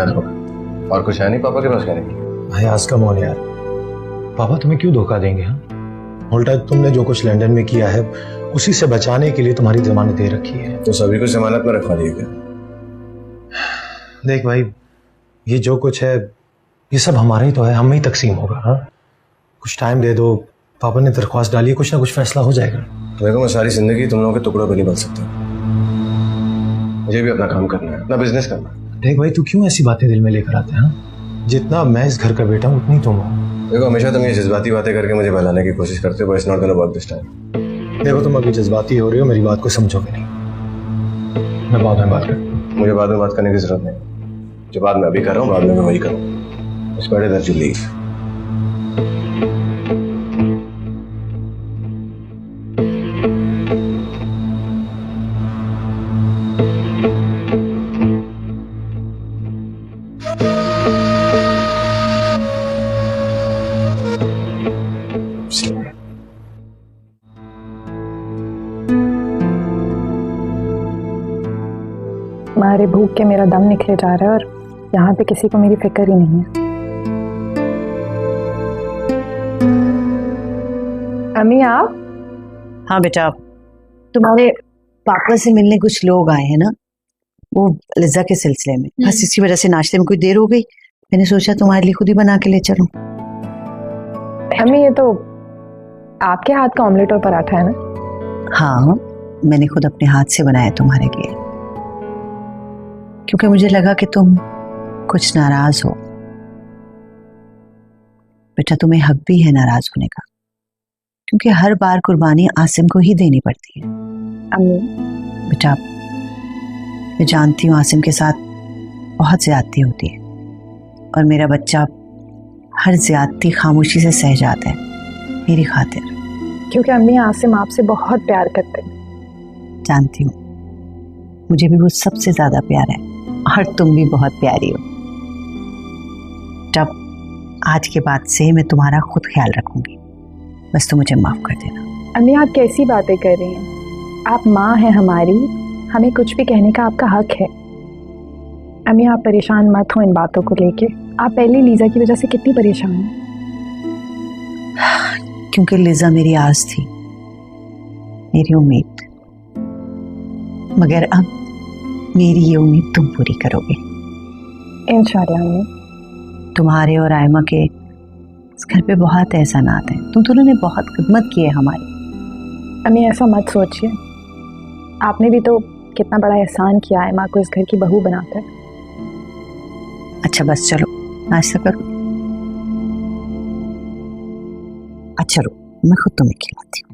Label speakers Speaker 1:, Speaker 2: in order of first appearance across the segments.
Speaker 1: याद होगा। और कुछ है नहीं पापा के पास कहने के लिए?
Speaker 2: भाई आज का मौन यार, पापा तुम्हें क्यों धोखा देंगे? हाँ, उल्टा तुमने जो कुछ लंदन में किया है उसी से बचाने के लिए तुम्हारी जमानत दे रखी है।
Speaker 1: तो सभी को जमानत में रखवा दिया क्या?
Speaker 2: देख भाई, ये जो कुछ है ये सब हमारा ही तो है, हम ही तकसीम होगा। हाँ, कुछ टाइम दे दो, पापा ने दरख्वास्त डाली है, कुछ ना कुछ फैसला हो जाएगा।
Speaker 1: देखो मैं सारी जिंदगी तुम लोगों के टुकड़ों पे नहीं बन सकता, मुझे भी अपना काम करना है, अपना बिजनेस करना है।
Speaker 2: देख भाई, तू क्यों ऐसी बातें दिल में लेकर आता है? हाँ, जितना मैं इस घर का बेटा हूँ उतनी तुम हो।
Speaker 1: देखो हमेशा तुम ये जज्बाती बातें करके मुझे बहलाने की कोशिश करते हो, it's not gonna work this time.
Speaker 2: देखो तुम अभी जज्बाती हो रही हो, मेरी बात को समझोगे नहीं। मैं बाद में बात करूँ।
Speaker 1: मुझे बाद में बात करने की जरूरत नहीं, जो बात मैं अभी कर रहा हूँ बाद में मैं वही करूँ। It's better that you leave.
Speaker 3: मारे भूख के मेरा दम निकले जा रहा है और यहाँ पे किसी को मेरी फिक्र ही नहीं है। अम्मी आप?
Speaker 4: हाँ बेटा, तुम्हारे पापा से मिलने कुछ लोग आए हैं ना, वो लिज़ा के सिलसिले में। बस इसी वजह से नाश्ते में कोई देर हो गई, मैंने सोचा तुम्हारे लिए खुद ही बना के ले चलूं।
Speaker 3: अम्मी ये तो आपके हाथ का ऑमलेट और पराठा है ना?
Speaker 4: हाँ, मैंने खुद अपने हाथ से बनाया तुम्हारे लिए, क्योंकि मुझे लगा कि तुम कुछ नाराज हो। बेटा तुम्हें हक भी है नाराज होने का, क्योंकि हर बार कुर्बानी आसिम को ही देनी पड़ती है।
Speaker 3: अम्मी
Speaker 4: बेटा मैं जानती हूँ आसिम के साथ बहुत ज्यादती होती है, और मेरा बच्चा हर ज्यादती खामोशी से सह जाता है मेरी खातिर।
Speaker 3: क्योंकि अम्मी आसिम आपसे बहुत प्यार करते हैं।
Speaker 4: जानती हूँ, मुझे भी वो सबसे ज्यादा प्यार है, और तुम भी बहुत प्यारी हो। जब आज के बाद से मैं तुम्हारा खुद ख्याल रखूंगी, बस तुम मुझे माफ कर देना।
Speaker 3: अम्मी आप कैसी बातें कर रही हैं? आप माँ हैं हमारी, हमें कुछ भी कहने का आपका हक है। अम्मी आप परेशान मत हो इन बातों को लेके। आप पहले लीजा की वजह से कितनी परेशान हैं।
Speaker 4: क्योंकि लिज़ा मेरी आस थी, मेरी उम्मीद, मगर अब मेरी ये उम्मीद तुम पूरी करोगे
Speaker 3: इंशाल्लाह। अम्मी
Speaker 4: तुम्हारे और आयमा के इस घर पे बहुत एहसानात हैं, तुम दोनों ने बहुत खिदमत की है हमारी।
Speaker 3: अम्मी ऐसा मत सोचिए, आपने भी तो कितना बड़ा एहसान किया है माँ को इस घर की बहू बनाकर।
Speaker 4: अच्छा बस चलो नाश्ता करो। अच्छा रो, मैं खुद तुम्हें खिलाती हूँ।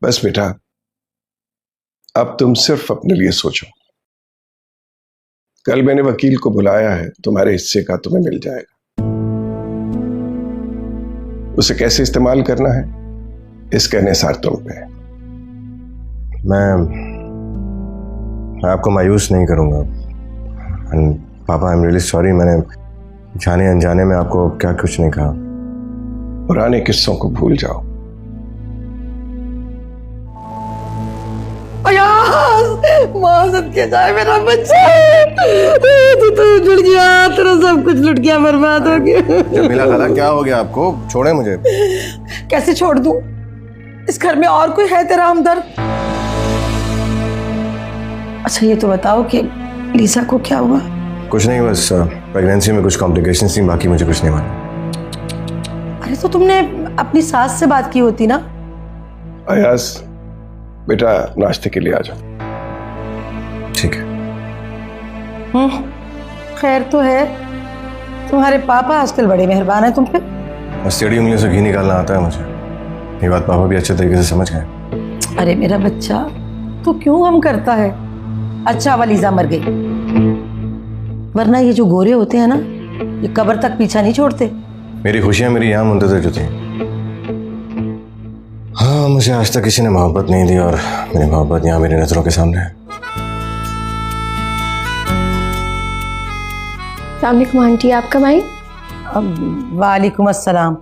Speaker 5: बस बेटा, अब तुम सिर्फ अपने लिए सोचो। कल मैंने वकील को बुलाया है, तुम्हारे हिस्से का तुम्हें मिल जाएगा। उसे कैसे इस्तेमाल करना है इसका निसार तुम पे है।
Speaker 1: मैं आपको मायूस नहीं करूंगा। पापा आई एम रियली सॉरी, मैंने जाने अनजाने में आपको क्या कुछ नहीं कहा।
Speaker 5: पुराने किस्सों को भूल जाओ।
Speaker 4: माँ सदके जाए मेरा बच्चा, तू तो जुड़ गया, तेरा सब कुछ लुट गया, बर्बाद हो गया।
Speaker 1: जमीला खाला क्या हो गया आपको? छोड़े मुझे।
Speaker 4: कैसे छोड़ दूं? इस घर में और कोई है तेरा हमदर्द? अच्छा ये तो बताओ कि लीजा को क्या हुआ?
Speaker 1: कुछ नहीं, बस प्रेगनेंसी में कुछ कॉम्प्लिकेशंस थी, बाकी मुझे कुछ नहीं मालूम।
Speaker 4: अरे तो तुमने अपनी सास से बात की होती ना।
Speaker 5: अयाज बेटा नाश्ते के लिए आ जाओ।
Speaker 1: ठीक है।
Speaker 4: खैर तो है, तुम्हारे पापा आजकल बड़े मेहरबान है तुम पे।
Speaker 1: बस टेढ़ी उंगलियों से घी निकालना आता है मुझे, ये बात पापा भी अच्छे तरीके से समझ गए।
Speaker 4: अरे मेरा बच्चा तो क्यों हम करता है। अच्छा वलीजा मर गई, वरना ये जो गोरे होते हैं ना, ये कब्र तक पीछा नहीं छोड़ते।
Speaker 1: मेरी खुशियां मेरी यहाँ मुंतजर जो थी। हाँ हाँ, मुझे आज तक किसी ने मोहब्बत नहीं दी और मेरी मोहब्बत यहाँ मेरी नजरों के सामने है।
Speaker 6: अस्सलामुअलैकुम आंटी, आप कब आई?
Speaker 4: वालेकुम अस्सलाम।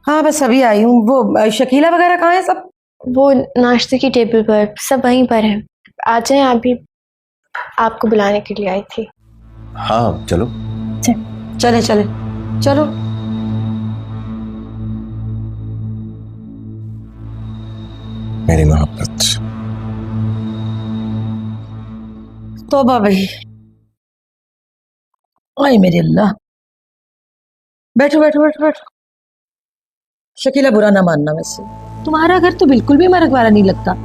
Speaker 4: हाँ बस अभी आई हूँ। वो शकीला वगैरह कहाँ है सब?
Speaker 6: वो नाश्ते की टेबल पर, सब वहीं पर है। आ जाएं, आप भी, आपको बुलाने के लिए आई थी।
Speaker 1: हाँ चलो।
Speaker 4: चले चले चलो।
Speaker 1: मेरी मोहब्बत।
Speaker 4: तौबा भाई, ओए मेरे अल्लाह। बैठो बैठो बैठो बैठो। शकीला बुरा ना मानना, वैसे तुम्हारा घर तो बिल्कुल भी मरक वाला नहीं लगता।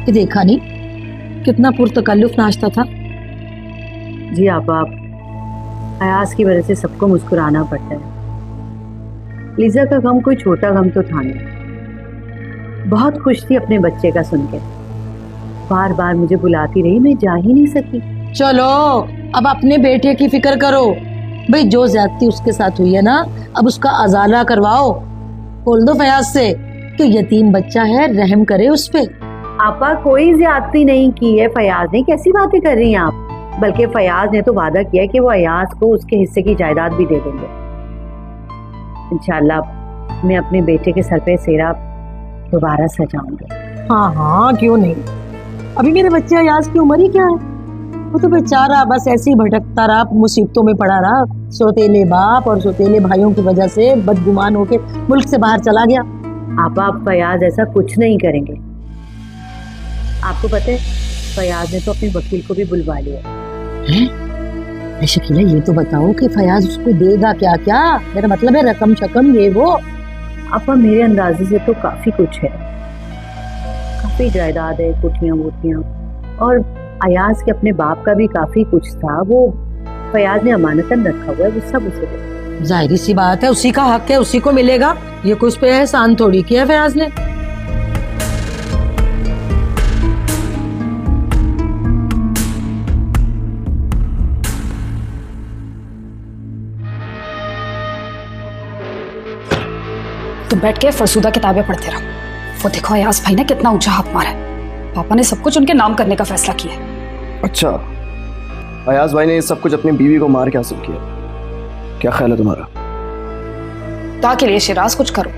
Speaker 4: कि देखा नहीं कितना पुरतकल्लुफ नाश्ता था। जी आप अयाज की वजह से सबको मुस्कुराना पड़ता है। लीजा का गम कोई छोटा गम तो था नहीं। बहुत खुश थी अपने बच्चे का सुन के। बार बार मुझे बुलाती रही, मैं जा ही नहीं सकी। चलो अब अपने बेटे की फिक्र करो भाई। जो ज्यादती उसके साथ हुई है ना, अब उसका अजाला करवाओ। बोल दो फयाज से कि यतीम बच्चा है, रहम करे उस पे। आपा कोई ज्यादती नहीं की है फयाज ने। कैसी बातें कर रही हैं आप? बल्कि फयाज ने तो वादा किया कि वो अयाज को उसके हिस्से की जायदाद भी दे देंगे। इंशाल्लाह मैं अपने बेटे के सर पे सेहरा दोबारा सजाऊंगी। हाँ हाँ क्यों नहीं। अभी मेरे बच्चे अयाज की उम्र ही क्या है? वो तो बेचारा बस ऐसे ही भटकता रहा, मुसीबतों में पड़ा रहा। सौतेले बाप और सौतेले भाइयों की वजह से बदगुमान होके मुल्क से बाहर चला गया। आप फयाज ऐसा कुछ नहीं करेंगे। आपको पता है फयाज ने तो अपने वकील को भी बुलवा लिया है। शकीला ये तो बताओ कि फयाज उसको देगा क्या क्या? मेरा मतलब है रकम शकम ये वो। आपा मेरे अंदाजे से तो काफी कुछ है। काफी जायदाद है, कुटियां वोटियां, और अयाज के अपने बाप का भी काफी कुछ था। वो फयाज ने अमानतन रखा हुआ है, वो सब उसे दे। जाहिर सी बात है, उसी का हक है, उसी को मिलेगा। ये कुछ पे एहसान थोड़ी किया फयाज ने।
Speaker 7: तुम बैठ के फरसूदा किताबें पढ़ते रहो। वो देखो अयाज भाई ने कितना ऊंचा हक मारा है। पापा ने सब कुछ उनके नाम करने का फैसला किया है।
Speaker 8: अच्छा, अयाज भाई ने ये सब कुछ अपनी बीवी को मार के हासिल किया। क्या ख्याल है तुम्हारा?
Speaker 7: ताकि लिए शिराज कुछ करो,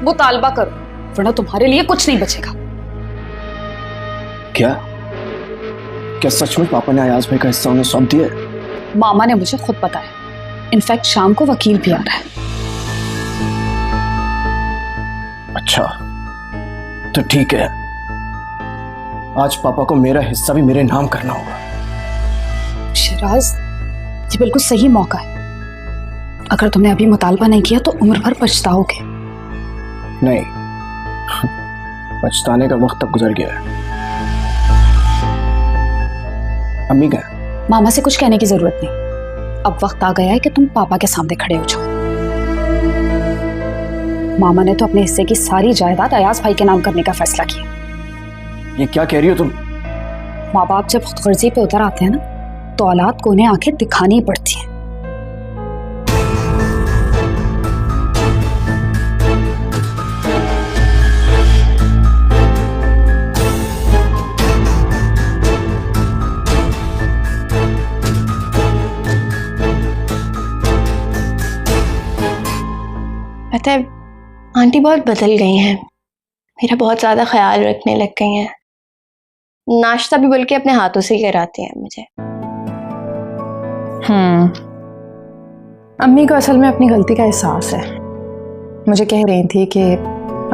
Speaker 7: वो तालबा करो, वरना तुम्हारे लिए कुछ नहीं बचेगा।
Speaker 8: क्या क्या सचमुच पापा ने अयाज भाई का हिस्सा उन्हें सौंप दिया है?
Speaker 7: मामा ने मुझे खुद बताया। इनफैक्ट शाम को वकील भी आ रहा है।
Speaker 8: अच्छा तो ठीक है, आज पापा को मेरा हिस्सा भी मेरे नाम करना होगा।
Speaker 7: शिराज, ये बिल्कुल सही मौका है। अगर तुमने अभी मुतालबा नहीं किया तो उम्र भर पछताओगे।
Speaker 8: नहीं, पछताने का वक्त तक गुजर गया है। अम्मी गए?
Speaker 7: मामा से कुछ कहने की जरूरत नहीं। अब वक्त आ गया है कि तुम पापा के सामने खड़े हो जाओ। मामा ने तो अपने हिस्से की सारी जायदाद अयाज भाई के नाम करने का फैसला किया।
Speaker 8: ये क्या कह रही हो तुम?
Speaker 7: माँ बाप जब खुदगर्जी पे उतर आते हैं ना, तो औलाद को उन्हें आंखें दिखानी ही पड़ती हैं।
Speaker 6: पता है आंटी बहुत बदल गई हैं। मेरा बहुत ज़्यादा ख्याल रखने लग गई हैं। नाश्ता भी बल्कि अपने हाथों से ही कराती हैं मुझे।
Speaker 3: अम्मी को असल में अपनी गलती का एहसास है। मुझे कह रही थी कि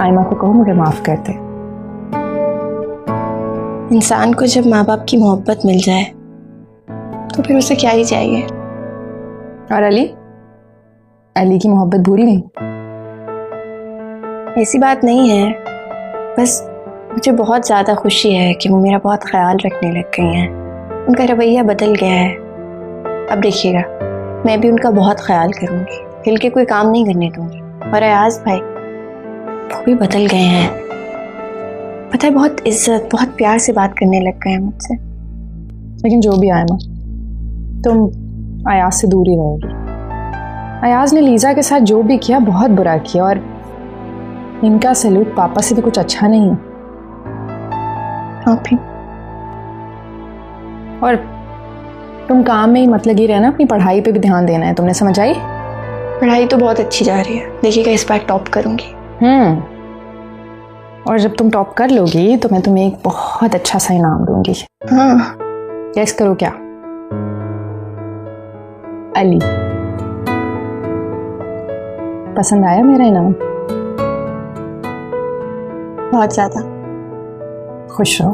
Speaker 3: आयमा को कहो मुझे माफ़ कर दे।
Speaker 6: इंसान को जब माँ बाप की मोहब्बत मिल जाए तो फिर उसे क्या ही चाहिए।
Speaker 3: और अली की मोहब्बत भूल गई?
Speaker 6: ऐसी बात नहीं है, बस मुझे बहुत ज़्यादा खुशी है कि वो मेरा बहुत ख्याल रखने लग गई हैं। उनका रवैया बदल गया है। अब देखिएगा, मैं भी उनका बहुत ख्याल करूँगी, हिल के कोई काम नहीं करने दूँगी। और अयाज भाई वो भी बदल गए हैं। पता है बहुत इज्जत, बहुत प्यार से बात करने लग गए हैं मुझसे।
Speaker 3: लेकिन जो भी आयमा, तुम अयाज से दूर ही रहोगी। अयाज ने लीजा के साथ जो भी किया बहुत बुरा किया, और इनका सलूक पापा से भी कुछ अच्छा नहीं है।
Speaker 6: आप भी।
Speaker 3: और तुम काम में ही मत लगी रहना, अपनी पढ़ाई पे भी ध्यान देना है, तुमने समझ आई?
Speaker 6: पढ़ाई तो बहुत अच्छी जा रही है, देखिएगा इस बार टॉप करूंगी।
Speaker 3: और जब तुम टॉप कर लोगी तो मैं तुम्हें एक बहुत अच्छा सा इनाम दूंगी।
Speaker 6: हाँ।
Speaker 3: गेस करो क्या? अली। पसंद आया मेरा इनाम?
Speaker 6: बहुत ज्यादा।
Speaker 3: खुश रहो।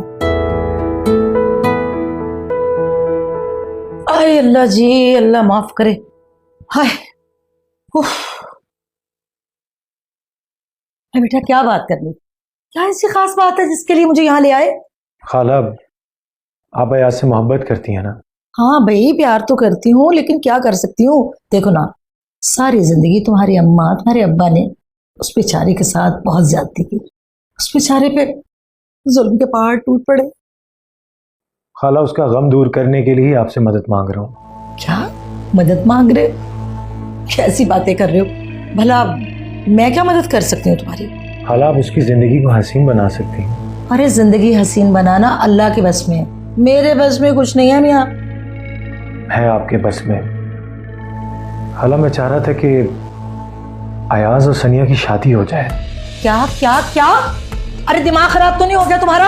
Speaker 9: अरे अल्लाह जी, अल्लाह माफ करे। हाय, उफ। बेटा क्या बात करनी, क्या ऐसी खास बात है जिसके लिए मुझे यहाँ ले आए?
Speaker 2: खाला, आप अयाज से मोहब्बत करती हैं ना?
Speaker 9: हाँ भाई, प्यार तो करती हूँ, लेकिन क्या कर सकती हूँ। देखो ना, सारी जिंदगी तुम्हारी अम्मा तुम्हारे अब्बा ने उस बेचारे के साथ बहुत ज्यादती की, उस बेचारे पे जुल्म के पहाड़ टूट पड़े।
Speaker 2: खाला, उसका गम दूर करने के लिए ही आपसे मदद मांग रहा हूँ।
Speaker 9: क्या मदद मांग रहे हो? कैसी बातें कर रहे हो? भला मैं क्या मदद कर सकती हूँ तुम्हारी?
Speaker 2: खाला, आप उसकी जिंदगी को हसीन बना सकती हैं।
Speaker 9: अरे जिंदगी हसीन बनाना अल्लाह के बस में है, मेरे बस में कुछ नहीं है मियाँ।
Speaker 2: है आपके बस में। खाला, मैं चाह रहा था कि अयाज और सनिया की शादी हो जाए।
Speaker 9: क्या क्या क्या? अरे दिमाग खराब तो नहीं हो गया तुम्हारा?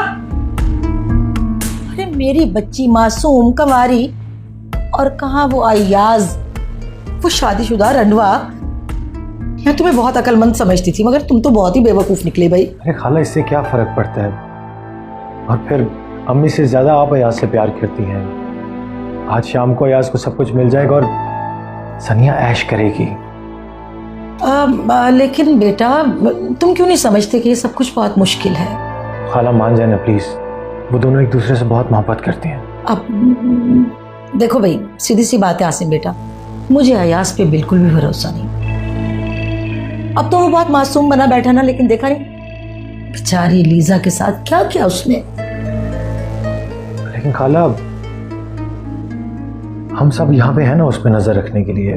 Speaker 9: अरे मेरी बच्ची मासूम कंवारी, और कहाँ वो अयाज, वो शादीशुदा रंडवा। मैं तुम्हें बहुत अक्लमंद समझती थी, मगर तुम तो बहुत ही बेवकूफ निकले भाई।
Speaker 2: अरे खाला, इससे क्या फर्क पड़ता है? और फिर अम्मी से ज्यादा आप अयाज से प्यार करती हैं। आज शाम को अयाज को सब कुछ मिल जाएगा और सनिया ऐश करेगी।
Speaker 9: लेकिन बेटा, तुम क्यों नहीं समझते कि ये सब कुछ बहुत मुश्किल है?
Speaker 2: खाला मान जाए ना प्लीज, वो दोनों एक दूसरे से बहुत मोहब्बत करते हैं।
Speaker 9: अब देखो भाई, सीधी सी बात है आसिम बेटा, मुझे अयाज पे बिल्कुल भी भरोसा नहीं। अब तो वो बहुत मासूम बना बैठा ना, लेकिन देखा नहीं बेचारी लीजा के साथ क्या किया उसने।
Speaker 2: लेकिन खाला, हम सब यहाँ पे हैं ना उस पर नजर रखने के लिए।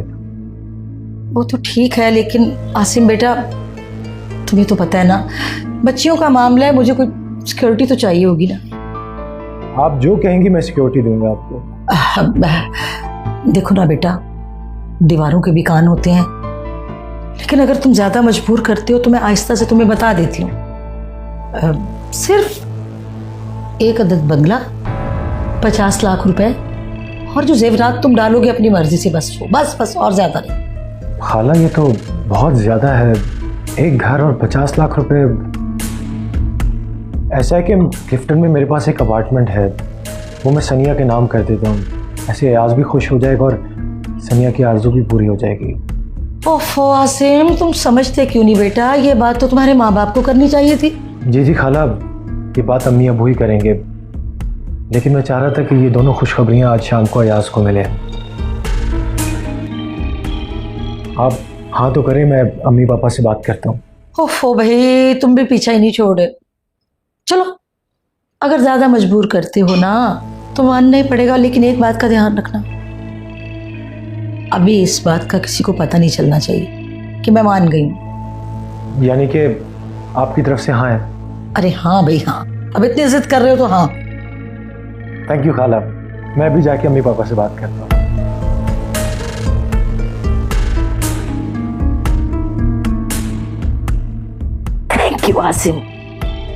Speaker 9: वो तो ठीक है, लेकिन आसिम बेटा तुम्हें तो पता है ना, बच्चियों का मामला है, मुझे कोई सिक्योरिटी तो चाहिए होगी ना।
Speaker 2: आप जो कहेंगी मैं सिक्योरिटी दूंगा आपको।
Speaker 9: देखो ना बेटा, दीवारों के भी कान होते हैं, लेकिन अगर तुम ज्यादा मजबूर करते हो तो मैं आहिस्ता से तुम्हें बता देती हूँ। सिर्फ एक अदद बंगला, 50 लाख रुपए, और जो जेवरात तुम डालोगे अपनी मर्जी से, बस वो, बस और ज्यादा नहीं।
Speaker 2: खाला, ये तो बहुत ज्यादा है। एक घर और 50 लाख रुपए। ऐसा है कि क्लिफ्टन में मेरे पास एक अपार्टमेंट है, वो मैं सनिया के नाम कर देता हूँ। ऐसे अयाज भी खुश हो जाएगा और सनिया की आरज़ू भी पूरी हो जाएगी।
Speaker 9: ओफो आसिम, तुम समझते क्यों नहीं बेटा? ये बात तो तुम्हारे माँ बाप को करनी चाहिए थी।
Speaker 2: जी जी खाला, ये बात अम्मी अबू ही करेंगे, लेकिन मैं चाह रहा था कि ये दोनों खुशखबरियाँ आज शाम को अयाज को मिले। आप हाँ तो करें, मैं अम्मी पापा से बात करता हूँ।
Speaker 9: ओफो भाई, तुम भी पीछा ही नहीं छोड़े। चलो, अगर ज्यादा मजबूर करते हो ना तो मानना ही पड़ेगा, लेकिन एक बात का ध्यान रखना, अभी इस बात का किसी को पता नहीं चलना चाहिए कि मैं मान गई हूँ।
Speaker 2: यानी कि आपकी तरफ से हाँ है?
Speaker 9: अरे हाँ भाई हाँ, अब इतनी जिद कर रहे हो तो हाँ।
Speaker 2: थैंक यू खाला, मैं भी जाके अम्मी पापा से बात करता हूँ।
Speaker 9: थैंक यू आसिम,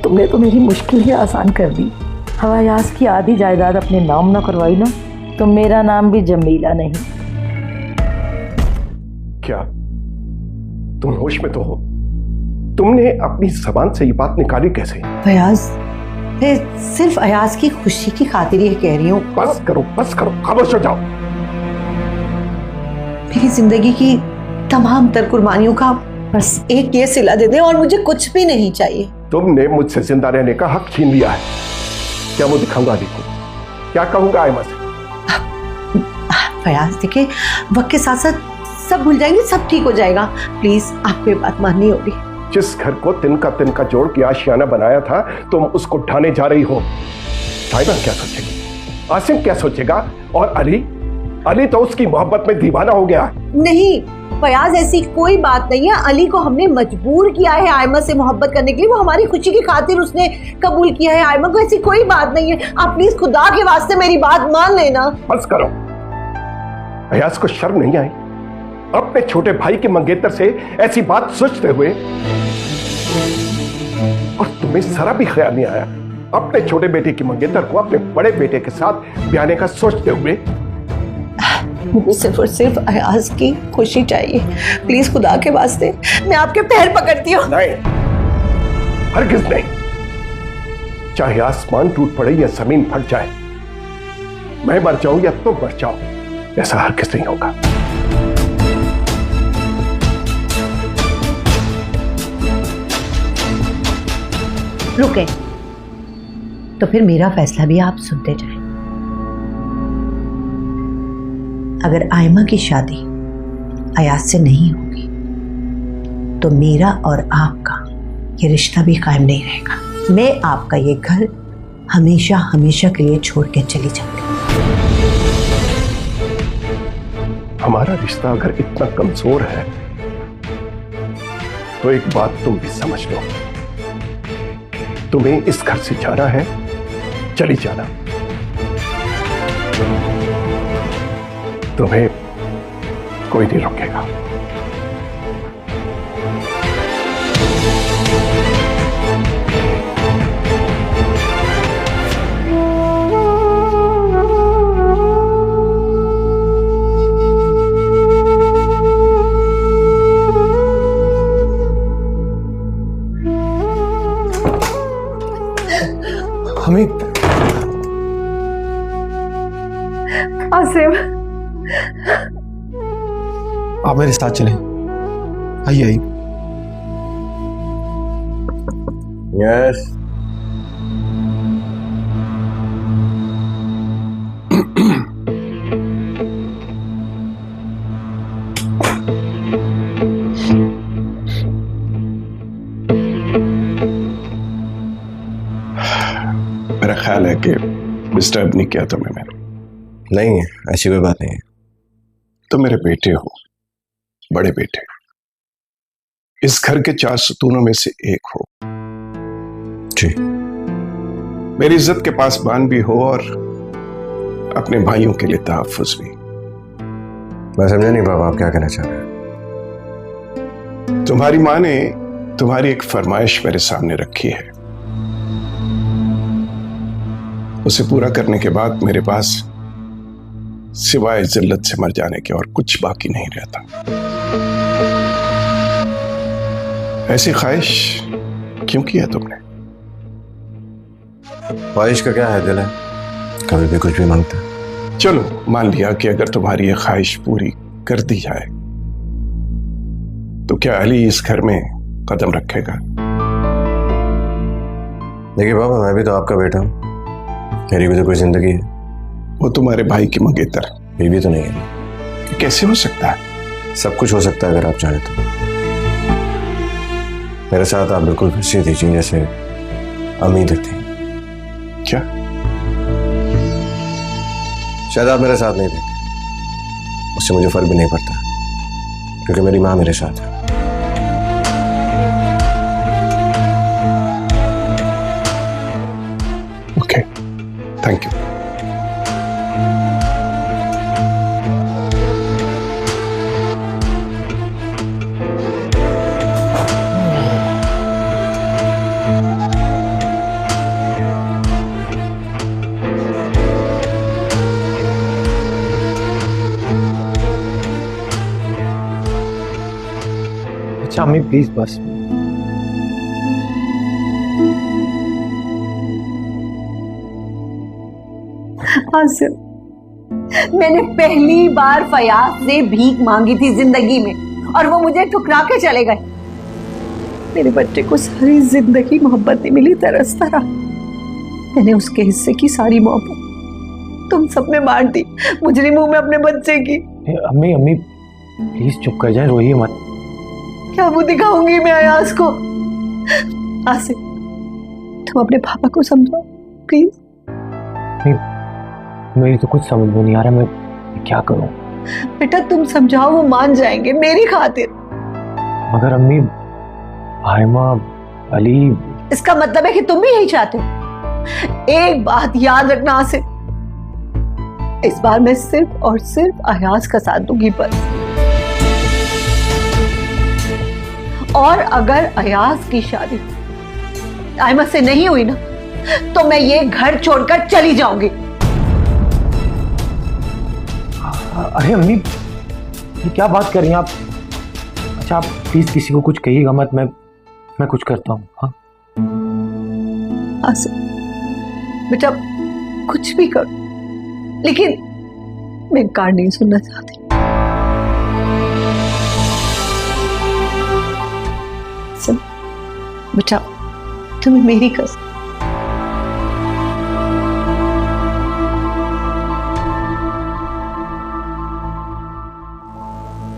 Speaker 9: तुमने तो मेरी मुश्किल ही आसान कर दी। हवायाज की आधी जायदाद अपने नाम ना करवाई ना, तो मेरा नाम भी जमीला नहीं।
Speaker 5: क्या तुम होश में तो हो? तुमने अपनी जबान से ये बात निकाली कैसे?
Speaker 4: अयाज, मैं सिर्फ अयाज की खुशी की खातिर ही कह रही हूँ।
Speaker 5: बस करो, खामोश हो जाओ।
Speaker 4: मेरी जिंदगी की तमाम तर कुर्बानियों का बस एक ये सिला दे दे और मुझे कुछ भी नहीं चाहिए।
Speaker 5: तुमने मुझसे जिंदा रहने का हक छीन लिया है। क्या वो दिखाऊंगा अली को? क्या कहूंगा आयमा से?
Speaker 4: फयाज देखिए, वक्त के साथ साथ सब भूल जाएंगे, सब ठीक हो जाएगा। प्लीज आपको ये बात माननी होगी।
Speaker 5: जिस घर को तिनका जोड़ के आशियाना बनाया था, तुम उसको ढाने जा रही हो। ताइबा क्या सोचेगी? आसिम क्या सोचेगा? और अली तो उसकी मोहब्बत में दीवाना हो गया।
Speaker 4: नहीं, फयाज ऐसी कोई बात नहीं है। अली को हमने मजबूर किया है आयमा से मोहब्बत करने के लिए, वो हमारी खुशी की खातिर उसने कबूल किया है आयमा को, ऐसी कोई बात नहीं है। आप प्लीज खुदा के वास्ते मेरी बात मान लेना।
Speaker 5: बस करो। फयाज को शर्म नहीं आई अपने छोटे भाई के मंगेतर से ऐसी बात सोचते हुए? और तुम्हें जरा भी ख्याल नहीं आया अपने छोटे बेटे की मंगेतर को अपने बड़े बेटे के साथ ब्याने का सोचते हुए?
Speaker 4: मुझे सिर्फ और सिर्फ अयाज की खुशी चाहिए, प्लीज खुदा के वास्ते मैं आपके पैर पकड़ती हूँ।
Speaker 5: नहीं, हरगिज नहीं। चाहे आसमान टूट पड़े या जमीन फट जाए, मैं मर जाऊं या तुम मर जाओ, ऐसा हरगिज नहीं होगा।
Speaker 4: रुके तो फिर मेरा फैसला भी आप सुनते जाएं। अगर आयमा की शादी अयाज से नहीं होगी तो मेरा और आपका ये रिश्ता भी कायम नहीं रहेगा। मैं आपका ये घर हमेशा हमेशा के लिए छोड़ के चली जाऊंगी।
Speaker 5: हमारा रिश्ता अगर इतना कमजोर है तो एक बात तुम भी समझ लो, तुम्हें इस घर से जाना है, चली जाना। तुम्हें कोई नहीं रोकेगा।
Speaker 2: हमें
Speaker 3: आसिम,
Speaker 2: आप मेरे साथ चलें। आइए आइए।
Speaker 1: यस।
Speaker 5: मेरा ख्याल है कि डिस्टर्ब नहीं किया तुम्हें मैंने।
Speaker 1: नहीं, ऐसी कोई बात नहीं है।
Speaker 5: तो मेरे बेटे हो, बड़े बेटे, इस घर के 4 सतूनों में से एक हो।
Speaker 1: जी।
Speaker 5: मेरी इज्जत के पासबान भी हो और अपने भाइयों के लिए तहफ्फुज भी।
Speaker 1: मैं समझा नहीं पापा, आप क्या कहना चाह रहे हैं?
Speaker 5: तुम्हारी माँ ने तुम्हारी एक फरमाइश मेरे सामने रखी है, उसे पूरा करने के बाद मेरे पास सिवाय जिल्लत से मर जाने के और कुछ बाकी नहीं रहता। ऐसी ख्वाहिश क्यों की है तुमने?
Speaker 1: ख्वाहिश का क्या है, दिल है, कभी भी कुछ भी मांगता है।
Speaker 5: चलो मान लिया कि अगर तुम्हारी ये ख्वाहिश पूरी कर दी जाए तो क्या अली इस घर में कदम रखेगा?
Speaker 1: देखिए पापा, मैं भी तो आपका बेटा हूं, मेरी भी तो कोई जिंदगी है।
Speaker 5: वो तुम्हारे भाई की मंगेतर
Speaker 1: बीवी तो नहीं है।
Speaker 5: कैसे हो सकता है?
Speaker 1: सब कुछ हो सकता है अगर आप चाहें तो। मेरे साथ आप बिल्कुल वैसे दीजिए जैसे अम्मी देती।
Speaker 5: क्या?
Speaker 1: शायद आप मेरे साथ नहीं देते, उससे मुझे फर्क भी नहीं पड़ता क्योंकि मेरी माँ मेरे साथ है।
Speaker 5: Okay, thank you.
Speaker 2: अच्छा अम्मी प्लीज बस।
Speaker 4: आसिम, मैंने पहली बार फयाज से भीख मांगी थी जिंदगी में और वो मुझे ठुकरा के चले गए। मेरे बच्चे को सारी जिंदगी मोहब्बत नहीं मिली, तरसता रहा। मैंने उसके हिस्से की सारी मोहब्बत तुम सब में बांट दी, मुजरिम हूं मैं अपने बच्चे की।
Speaker 2: अम्मी अम्मी प्लीज चुप कर जाए, रोइए मत।
Speaker 4: क्या वो दिखाऊंगी मैं अयाज को? आसिम, तुम अपने पापा को समझो प्लीज।
Speaker 2: मेरी तो कुछ समझ में नहीं आ रहा, मैं क्या करूं?
Speaker 4: बेटा तुम समझाओ, वो मान जाएंगे मेरी खातिर।
Speaker 2: मगर अम्मी, आयमा, अली,
Speaker 4: इसका मतलब है कि तुम भी यही चाहते हो। एक बात याद रखना आसिफ, इस बार मैं सिर्फ और सिर्फ अयाज का साथ दूंगी बस। और अगर अयाज की शादी आयमा से नहीं हुई ना, तो मैं ये घर छोड़कर चली जाऊंगी।
Speaker 2: अरे अम्मी, ये क्या बात कर रही हैं आप? अच्छा आप प्लीज किसी को कुछ कहिएगा मत, मैं कुछ करता हूँ। हाँ
Speaker 4: आसिफ बेटा कुछ भी करो, लेकिन मैं इनकार नहीं सुनना चाहती। सुन बेटा, तुम्हें मेरी कसम।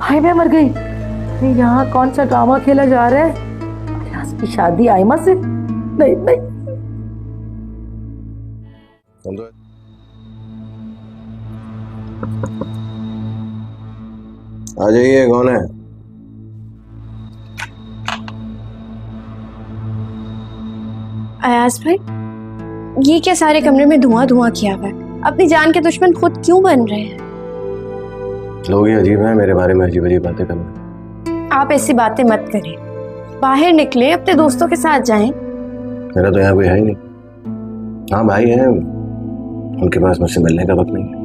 Speaker 9: हाय मैं मर गई। अरे यहाँ कौन सा ड्रामा खेला जा रहा है? अयाज की शादी आयमा से? नहीं नहीं।
Speaker 1: आ जाइए, कौन है?
Speaker 6: अयाज भाई, ये क्या सारे कमरे में धुआं धुआं किया हुआ है? अपनी जान के दुश्मन खुद क्यों बन रहे हैं?
Speaker 1: लोग ही अजीब हैं, मेरे बारे में अजीब अजीब बातें कर रहे हैं।
Speaker 6: आप ऐसी बातें मत करिए, बाहर निकले, अपने दोस्तों के साथ जाएं।
Speaker 1: मेरा तो यहाँ कोई है ही नहीं। हाँ भाई है, उनके पास मुझसे मिलने का वक्त नहीं है।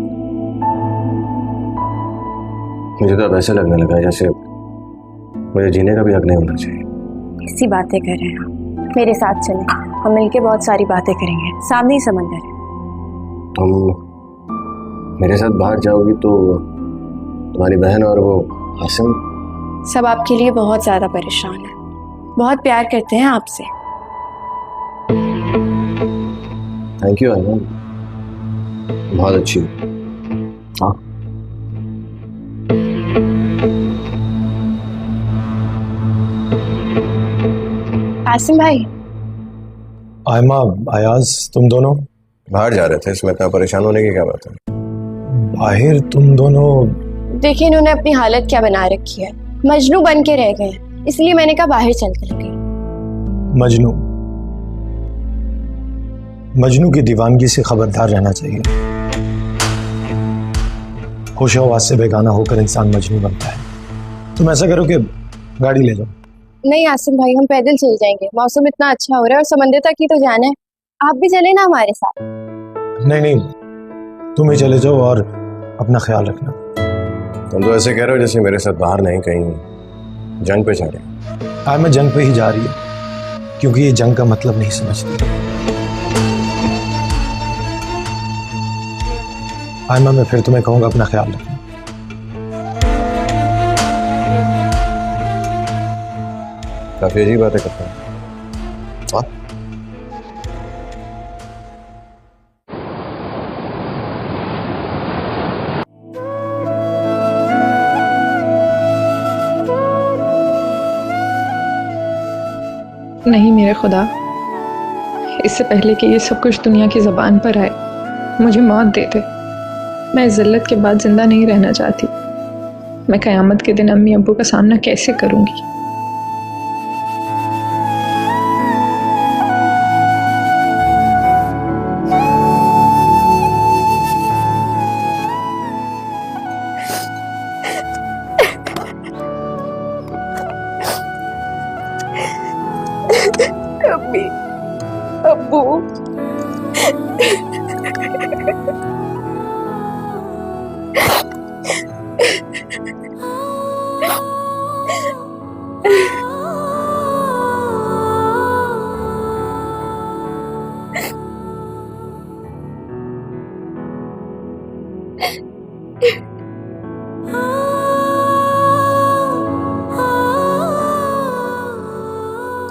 Speaker 1: मुझे तो अब ऐसा लगने लगा है जैसे मुझे जीने का भी हक नहीं होना चाहिए।
Speaker 6: ऐसी बातें कर रहे हैं आप? मेरे साथ चलें, हम मिलके बहुत सारी बातें करेंगे। सामने ही समंदर है।
Speaker 1: तुम मेरे साथ बाहर जाओगी तो तुम्हारी बहन और वो आसिम
Speaker 6: सब आपके लिए बहुत ज्यादा परेशान है, बहुत प्यार करते हैं आपसे।
Speaker 1: थैंक यू आयमा, बहुत अच्छी। हाँ
Speaker 6: आसिम भाई।
Speaker 2: आयमा, अयाज, तुम दोनों
Speaker 1: बाहर जा रहे थे, इसमें इतना परेशान होने की क्या बात है?
Speaker 2: बाहर तुम दोनों?
Speaker 6: देखिए इन्होंने अपनी हालत क्या बना रखी है, मजनू बन के रह गए हैं, इसलिए मैंने कहा बाहर चलकर लगे।
Speaker 2: मजनू? मजनू की दीवानगी से खबरदार रहना चाहिए। होश हवास से बेगाना होकर इंसान मजनू बनता है। तुम ऐसा करो कि गाड़ी ले जाओ।
Speaker 6: नहीं आसिम भाई, हम पैदल चल जाएंगे, मौसम इतना अच्छा हो रहा है और समंदर तक ही तो जाना है। आप भी चले ना हमारे साथ।
Speaker 2: नहीं नहीं, तुम ही चले जाओ और अपना ख्याल रखना।
Speaker 1: तुम तो ऐसे कह रहे हो जैसे मेरे साथ बाहर नहीं, कहीं जंग पे जा रहे हो।
Speaker 2: हाँ मैं जंग पे ही जा रही है, क्योंकि ये जंग का मतलब नहीं समझती। आयमा मैं फिर तुम्हें कहूंगा अपना ख्याल रखना।
Speaker 1: काफी अजीब बातें करता हूँ।
Speaker 3: नहीं मेरे खुदा, इससे पहले कि ये सब कुछ दुनिया की ज़बान पर आए, मुझे मौत दे दे। मैं इस ज़िल्लत के बाद ज़िंदा नहीं रहना चाहती। मैं क़यामत के दिन अम्मी अब्बू का सामना कैसे करूँगी? अम्मी अब्बू,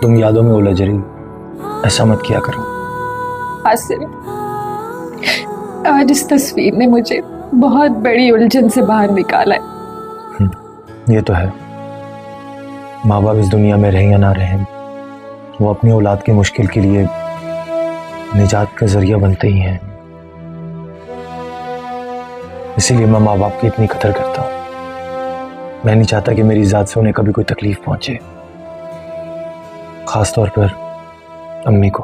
Speaker 2: तुम यादों में उलझ रही, ऐसा मत किया करो।
Speaker 3: आसिम, आज इस तस्वीर ने मुझे बहुत बड़ी उलझन से बाहर निकाला है।
Speaker 2: ये तो है, माँ बाप इस दुनिया में रहें या ना रहें, वो अपनी औलाद की मुश्किल के लिए निजात का जरिया बनते ही हैं। इसीलिए मैं माँ बाप की इतनी कदर करता हूँ। मैं नहीं चाहता कि मेरी ज़ात से उन्हें कभी कोई तकलीफ पहुंचे, खास तौर पर अम्मी को।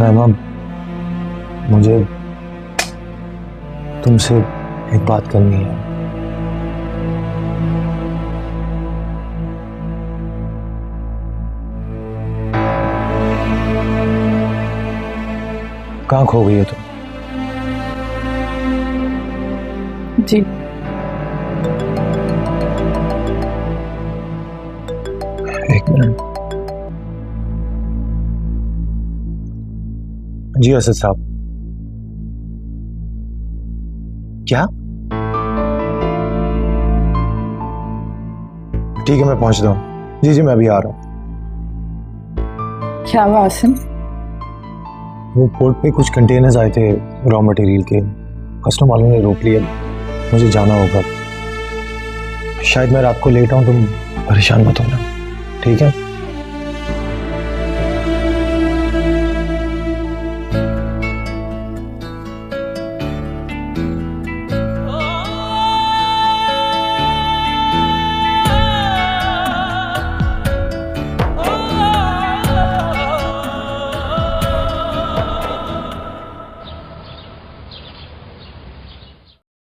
Speaker 2: रहमा, मुझे तुमसे एक बात करनी है। कहाँ खो गई हो तुम?
Speaker 3: जी
Speaker 2: एक मिनट। जी असद साहब। क्या? ठीक है, मैं पहुंचता हूँ। जी मैं अभी आ रहा हूँ।
Speaker 3: क्या हुआ आसिम?
Speaker 2: वो पोर्ट पे कुछ कंटेनर्स आए थे रॉ मटेरियल के, कस्टम वालों ने रोक लिया। मुझे जाना होगा, शायद मैं रात को लेट आऊँ, तुम परेशान मत होना, ठीक है?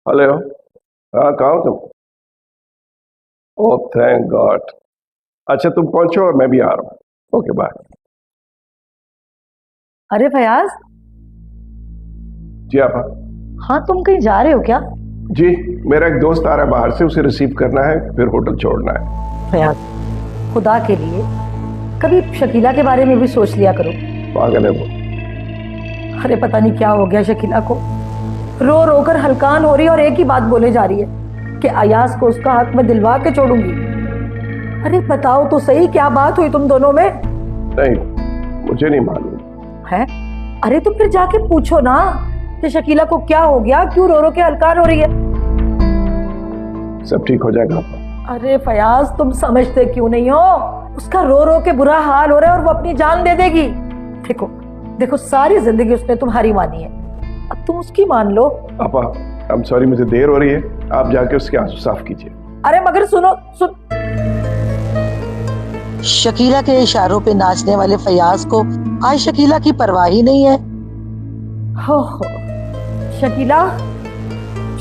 Speaker 5: हेलो, हाँ कहाँ हो तुम? Oh thank God. अच्छा तुम पहुंचो और मैं भी आ रहा हूँ। Okay bye.
Speaker 9: अरे फयाज,
Speaker 5: जी आपा।
Speaker 9: हाँ तुम कहीं जा रहे हो क्या?
Speaker 5: जी मेरा एक दोस्त आ रहा है बाहर से, उसे रिसीव करना है, फिर होटल छोड़ना है।
Speaker 9: फयाज, खुदा के लिए कभी शकीला के बारे में भी सोच लिया करो।
Speaker 5: पागल है वो।
Speaker 9: अरे पता नहीं क्या हो गया शकीला को, रो रो कर हलकान हो रही है और एक ही बात बोले जा रही है कि अयाज को उसका हक में दिलवा के छोड़ूंगी। अरे बताओ तो सही, क्या बात हुई तुम दोनों में?
Speaker 5: नहीं, मुझे नहीं मालूम
Speaker 9: है। अरे तो फिर जाके पूछो ना कि शकीला को क्या हो गया, क्यों रो रो के हलकान हो रही है?
Speaker 5: सब ठीक हो जाएगा।
Speaker 9: अरे फयाज, तुम समझते क्यों नहीं हो? उसका रो रो के बुरा हाल हो रहा है और वो अपनी जान दे देगी। देखो देखो, सारी जिंदगी उसने तुम्हारी मानी है, अब तुम उसकी मान लो।
Speaker 5: आपा आई एम सॉरी, मुझे देर हो रही है, आप जाके उसके आंसू साफ कीजिए।
Speaker 9: अरे मगर सुनो सुन।
Speaker 10: शकीला के इशारों पे नाचने वाले फयाज को आज शकीला की परवाह ही नहीं है।
Speaker 9: हो शकीला,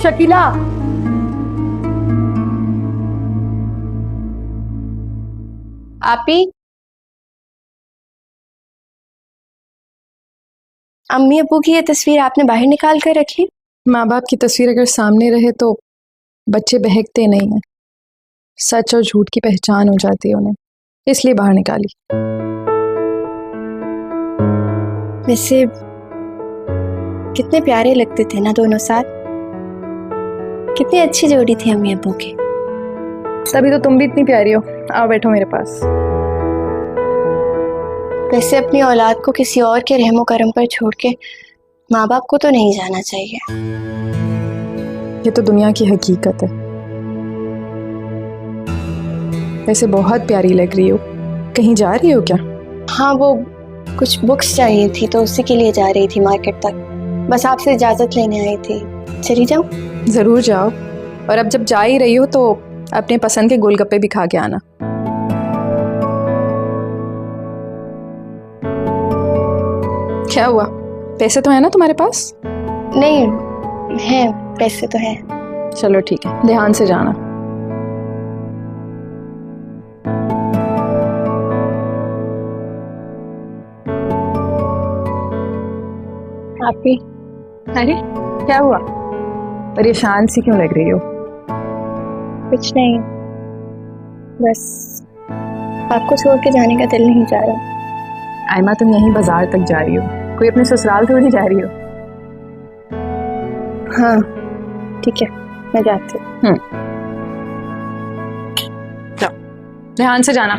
Speaker 9: शकीला।
Speaker 6: आपी, अम्मी अब्बू की ये तस्वीर आपने बाहर निकाल कर रखी?
Speaker 3: माँ बाप की तस्वीर अगर सामने रहे तो बच्चे बहकते नहीं हैं, सच और झूठ की पहचान हो जाती है उन्हें, इसलिए बाहर निकाली।
Speaker 6: वैसे कितने प्यारे लगते थे ना दोनों साथ, कितनी अच्छी जोड़ी थी अम्मी अब्बू की।
Speaker 3: तभी तो तुम भी इतनी प्यारी हो। आओ बैठो मेरे पास।
Speaker 6: वैसे अपनी औलाद को किसी और के रहमो करम पर छोड़ के माँ बाप को तो नहीं जाना चाहिए।
Speaker 3: ये तो दुनिया की हकीकत है। वैसे बहुत प्यारी लग रही हो, कहीं जा रही हो क्या?
Speaker 6: हाँ, वो कुछ बुक्स चाहिए थी तो उसी के लिए जा रही थी मार्केट तक, बस आपसे इजाजत लेने आई थी। चली जाऊं?
Speaker 3: जरूर जाओ, और अब जब जा ही रही हो तो अपने पसंद के गोलगप्पे भी खा के आना। क्या हुआ, पैसे तो है ना तुम्हारे पास?
Speaker 6: नहीं है, पैसे तो है।
Speaker 3: चलो ठीक है, ध्यान से जाना।
Speaker 6: आपी,
Speaker 3: अरे क्या हुआ, परेशान सी क्यों लग रही हो?
Speaker 6: कुछ नहीं, बस आपको छोड़ के जाने का दिल नहीं जा रहा।
Speaker 3: आयमा, तुम यहीं बाजार तक जा रही हो, कोई अपने ससुराल थोड़ी जा रही हो।
Speaker 6: हाँ ठीक है, मैं जाती हूँ।
Speaker 3: जाओ, ध्यान से जाना।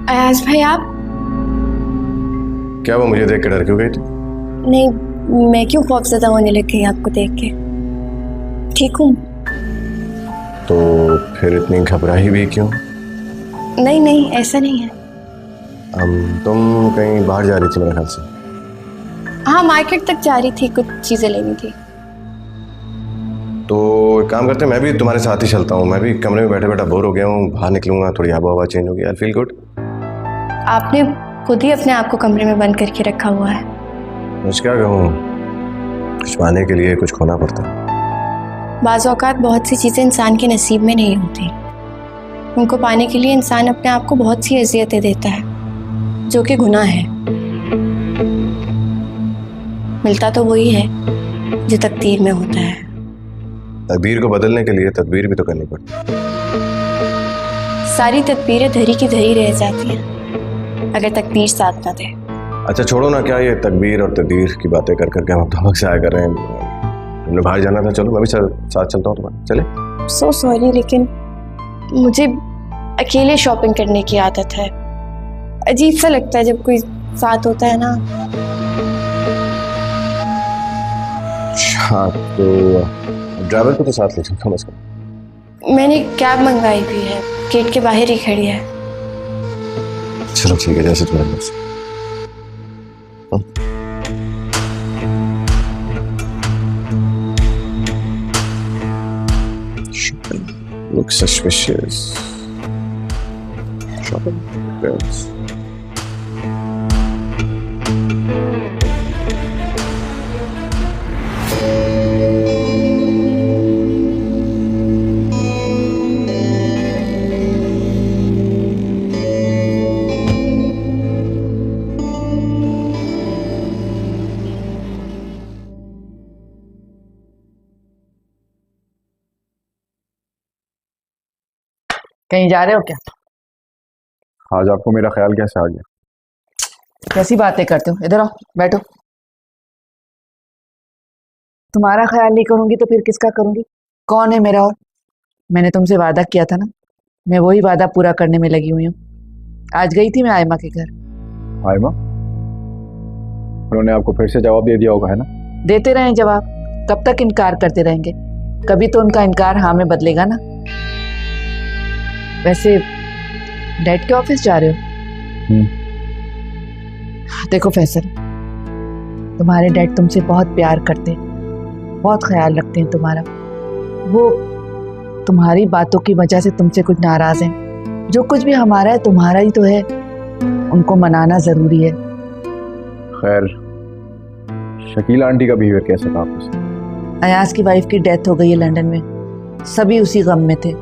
Speaker 6: अयाज भाई, आप?
Speaker 1: क्या वो मुझे देख के डर क्यों गई थी?
Speaker 6: नहीं, मैं क्यों खौफज़दा होने लग गई आपको देख के। ठीक हूँ,
Speaker 1: तो फिर इतनी घबराई भी क्यों?
Speaker 6: नहीं नहीं, ऐसा नहीं है।
Speaker 1: तुम कहीं बाहर जा रही थी मेरे ख्याल से।
Speaker 6: हाँ, मार्केट तक जा रही थी, कुछ चीजें लेनी थी।
Speaker 1: तो एक काम करते हैं, मैं भी तुम्हारे साथ ही चलता हूँ। मैं भी कमरे में बैठे बैठे बोर हो गया हूँ, बाहर निकलूंगा, थोड़ी आबो हवा चेंज होगी, आई फील गुड।
Speaker 6: आपने खुद ही अपने आप को कमरे में बंद करके रखा हुआ है।
Speaker 1: मुझे क्या कहूँ, कुछ पाने के लिए कुछ खोना पड़ता है।
Speaker 6: बाज़ औक़ात बहुत सी चीज़ें इंसान के नसीब में नहीं होती, उनको पाने के लिए इंसान अपने आप को बहुत सी अज़ियतें देता है, जो कि गुनाह है। मिलता तो वही है जो तकदीर में होता है।
Speaker 1: तकदीर को बदलने के लिए तदबीर भी तो करनी पड़ती है।
Speaker 6: सारी तदबीरें धरी की धरी रह जाती हैं अगर तकदीर साथ ना दे।
Speaker 1: अच्छा छोड़ो ना, क्या ये तकबीर और तकदीर की बातें कर करके हम धमक से आया कर रहे हैं। तुमने बाहर जाना था, चलो मैं भी साथ चलता हूँ तुम्हारे। चले?
Speaker 6: सो सॉरी, लेकिन मुझे अकेले शॉपिंग करने की आदत है। अजीब सा लगता है जब कोई साथ होता है ना।
Speaker 1: हाँ तो ड्राइवर को तो साथ ले चलता हूँ कम।
Speaker 6: मैंने कैब मंगवाई भी है, गेट के बाहर ही खड़ी है।
Speaker 1: चलो ठीक है, जैसे तुम्हारे पास। Shopping looks suspicious. Shopping girls.
Speaker 10: कहीं जा रहे हो क्या?
Speaker 11: आज आपको मेरा ख्याल कैसे आ गया?
Speaker 10: कैसी बातें करते हो? इधर आओ, बैठो। तुम्हारा ख्याल नहीं करूंगी तो फिर किसका करूंगी? कौन है मेरा और? मैंने तुमसे वादा किया था ना, मैं वही वादा पूरा करने में लगी हुई हूँ। आज गई थी मैं आयमा के घर।
Speaker 11: आयमा? उन्होंने आपको फिर से जवाब दे दिया होगा, है ना?
Speaker 10: देते रहें जवाब, कब तक इनकार करते रहेंगे? कभी तो उनका इनकार हाँ में बदलेगा ना। वैसे डैड के ऑफिस जा रहे हो? देखो फैसल, तुम्हारे डैड तुमसे बहुत प्यार करते हैं, बहुत ख्याल रखते हैं तुम्हारा। वो तुम्हारी बातों की वजह से तुमसे कुछ नाराज हैं। जो कुछ भी हमारा है तुम्हारा ही तो है, उनको मनाना जरूरी है।
Speaker 11: खैर, शकीला आंटी का बिहेवियर कैसा था आपके साथ?
Speaker 10: अयाज की वाइफ की डेथ हो गई है लंदन में, सभी उसी गम में थे।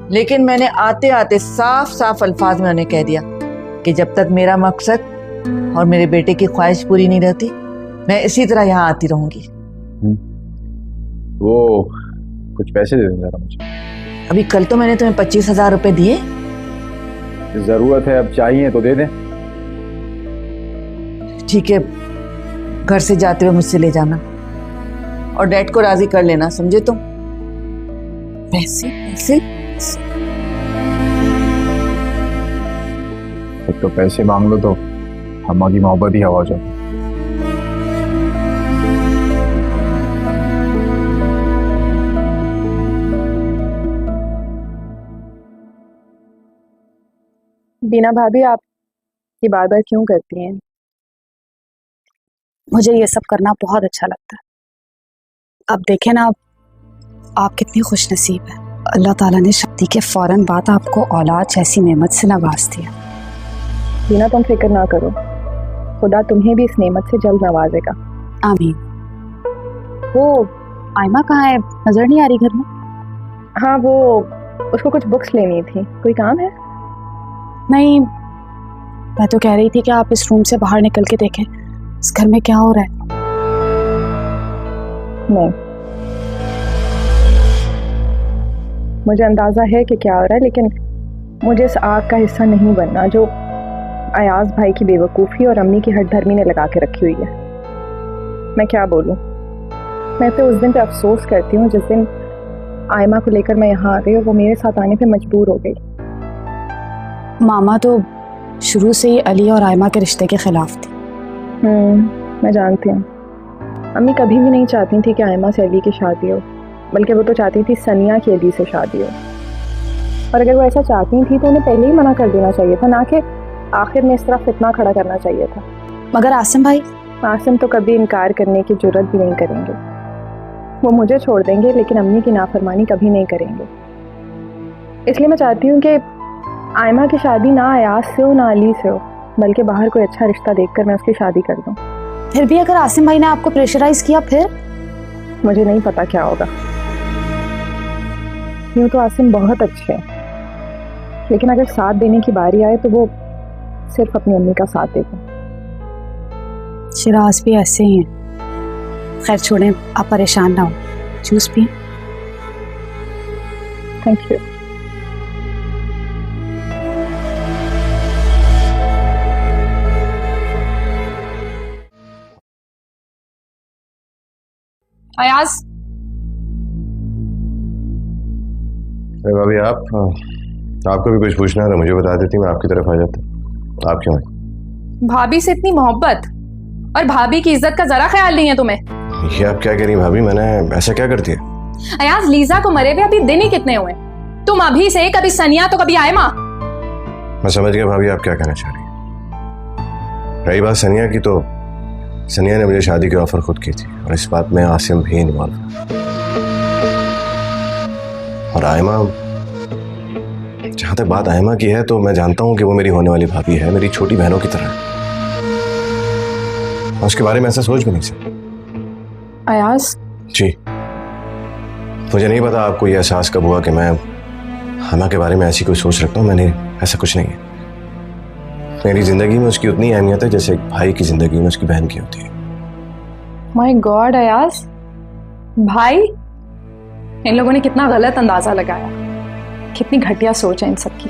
Speaker 10: लेकिन मैंने आते आते साफ साफ अल्फाज में उन्हें कह दिया कि जब तक मेरा मकसद और मेरे बेटे की ख्वाहिश पूरी नहीं रहती, मैं इसी तरह यहाँ आती रहूंगी।
Speaker 11: वो कुछ पैसे दे दें जरा मुझे।
Speaker 10: अभी कल तो मैंने तुम्हें 25,000 रुपए दिए।
Speaker 11: जरूरत है, अब चाहिए तो दे दें।
Speaker 10: ठीक है, घर से जाते हुए मुझसे ले जाना और डैड को राजी कर लेना, समझे तुम? पैसे पैसे
Speaker 11: तो पैसे मांग लो तो अम्मा की मोहब्बत ही हवा हो जाती।
Speaker 3: बीना भाभी, आप ये बार बार क्यों करती हैं?
Speaker 7: मुझे ये सब करना बहुत अच्छा लगता है। अब देखें ना, आप कितनी खुश नसीब है। अल्लाह ताला ने शादी के फौरन बाद आपको औलाद जैसी नेमत से नवाज दिया।
Speaker 3: बीना, तुम फिक्र ना करो, खुदा तुम्हें भी इस नेमत से जल्द नवाजेगा।
Speaker 7: आमीन। वो आयमा कहाँ है? नजर नहीं आ रही घर में।
Speaker 3: हाँ, वो उसको कुछ बुक्स लेनी थी। कोई काम है?
Speaker 7: नहीं, मैं तो कह रही थी कि आप इस रूम से बाहर निकल के देखें इस घर में क्या हो रहा है।
Speaker 3: नहीं, मुझे अंदाजा है कि क्या हो रहा है, लेकिन मुझे इस आग का हिस्सा नहीं बनना जो अयाज भाई की बेवकूफ़ी और अम्मी की हठधर्मी ने लगा के रखी हुई है। मैं क्या बोलूं? मैं तो उस दिन पे अफसोस करती हूँ जिस दिन आयमा को लेकर मैं यहाँ आ गई और वो मेरे साथ आने पे मजबूर हो गई।
Speaker 7: मामा तो शुरू से ही अली और आयमा के रिश्ते के खिलाफ थी।
Speaker 3: मैं जानती हूँ। अम्मी कभी भी नहीं चाहती थी कि आयमा से अली की शादी हो, बल्कि वो तो चाहती थी सनिया की अली से शादी हो। और अगर वो ऐसा चाहती थी तो उन्हें पहले ही मना कर देना चाहिए था, ना कि आखिर में इस तरह फितना खड़ा करना चाहिए था।
Speaker 7: मगर आसिम भाई,
Speaker 3: आसिम तो कभी इनकार करने की जुर्रत भी नहीं करेंगे। वो मुझे छोड़ देंगे लेकिन अम्मी की नाफरमानी कभी नहीं करेंगे। इसलिए मैं चाहती हूँ कि आयमा की शादी ना अयाज से हो ना अली से हो, बल्कि बाहर कोई अच्छा रिश्ता देखकर मैं उसकी शादी कर दूँ।
Speaker 7: फिर भी अगर आसिम भाई ने आपको प्रेशराइज किया फिर?
Speaker 3: मुझे नहीं पता क्या होगा। यूँ तो आसिम बहुत अच्छे हैं, लेकिन अगर साथ देने की बारी आए तो वो सिर्फ अपनी अम्मी का साथ देते हैं।
Speaker 7: शिराज भी ऐसे ही हैं। खैर छोड़ें, आप परेशान ना हो, जूस पिए।
Speaker 3: Thank you.
Speaker 12: अयाज,
Speaker 1: अरे भाभी आपको भी कुछ पूछना था मुझे बता देती, मैं आपकी तरफ आ जाता। आप क्यों आए?
Speaker 12: भाभी से इतनी मोहब्बत और भाभी की इज्जत का जरा ख्याल नहीं है तुम्हें।
Speaker 1: ये आप क्या कह रही हैं भाभी? मैंने ऐसा क्या कर दिया?
Speaker 12: अयाज, लीजा को मरे हुए अभी दिन ही कितने हुए? तुम अभी से कभी सनिया तो कभी आयमा।
Speaker 1: मैं समझ गया भाभी आप क्या कहना चाह रही हैं। रही बात सनिया की, तो सनिया ने मुझे शादी की ऑफर खुद की थी और इस बात में आसिम भी इन्वॉल्व है। और आयमा, जहां तक बात आयमा की है तो मैं जानता हूं कि वो मेरी होने वाली भाभी है, मेरी छोटी बहनों की तरह है। मैं उसके बारे में ऐसा सोच भी नहीं सकता।
Speaker 12: अयाज
Speaker 1: जी, मुझे नहीं पता आपको ये एहसास कब हुआ कि मैं हमा के बारे में ऐसी कोई सोच रखता हूँ। मैंने ऐसा कुछ नहीं है। मेरी जिंदगी में उसकी उतनी अहमियत है जैसे एक भाई की जिंदगी में उसकी बहन की होती है।
Speaker 12: माय गॉड अयाज, भाई, इन लोगों ने कितना गलत अंदाजा लगाया। कितनी घटिया सोच है इन सबकी।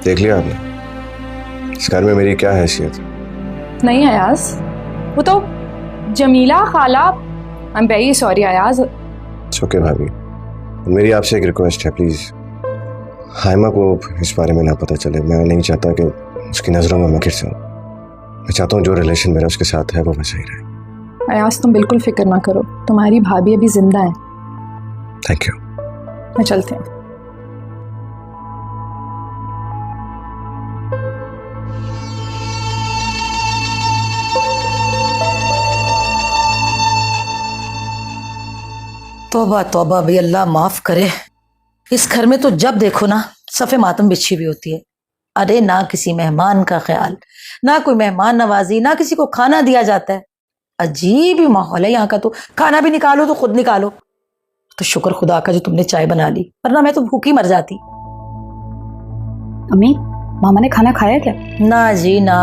Speaker 1: देख लिया आपने इस घर में मेरी क्या हैसियत?
Speaker 12: नहीं अयाज, वो तो जमीला खाला। I am very sorry Ayaz.
Speaker 1: Okay भाभी, मेरी आपसे एक रिक्वेस्ट है, प्लीज हाइमा को इस बारे में ना पता चले। मैं नहीं चाहता कि उसकी नजरों में मैं गिर जाऊं। मैं चाहता हूँ जो रिलेशन मेरा उसके साथ है वो वैसा ही रहे।
Speaker 12: अयाज, तुम बिल्कुल फिक्र ना करो, तुम्हारी भाभी अभी जिंदा है।
Speaker 1: Thank you.
Speaker 12: मैं चलते हैं।
Speaker 9: तौबा तौबा, भी अल्लाह माफ करे। इस घर में तो जब देखो ना सफ़े मातम बिछी हुई होती है। अरे ना किसी मेहमान का ख्याल, ना कोई मेहमान नवाजी, ना किसी को खाना दिया जाता है। अजीब ही माहौल है यहाँ का। तो खाना भी निकालो तो खुद निकालो। तो शुक्र खुदा का जो तुमने चाय बना ली, वरना मैं तो भूखी मर जाती।
Speaker 7: अम्मी, मामा ने खाना खाया क्या?
Speaker 9: ना जी ना,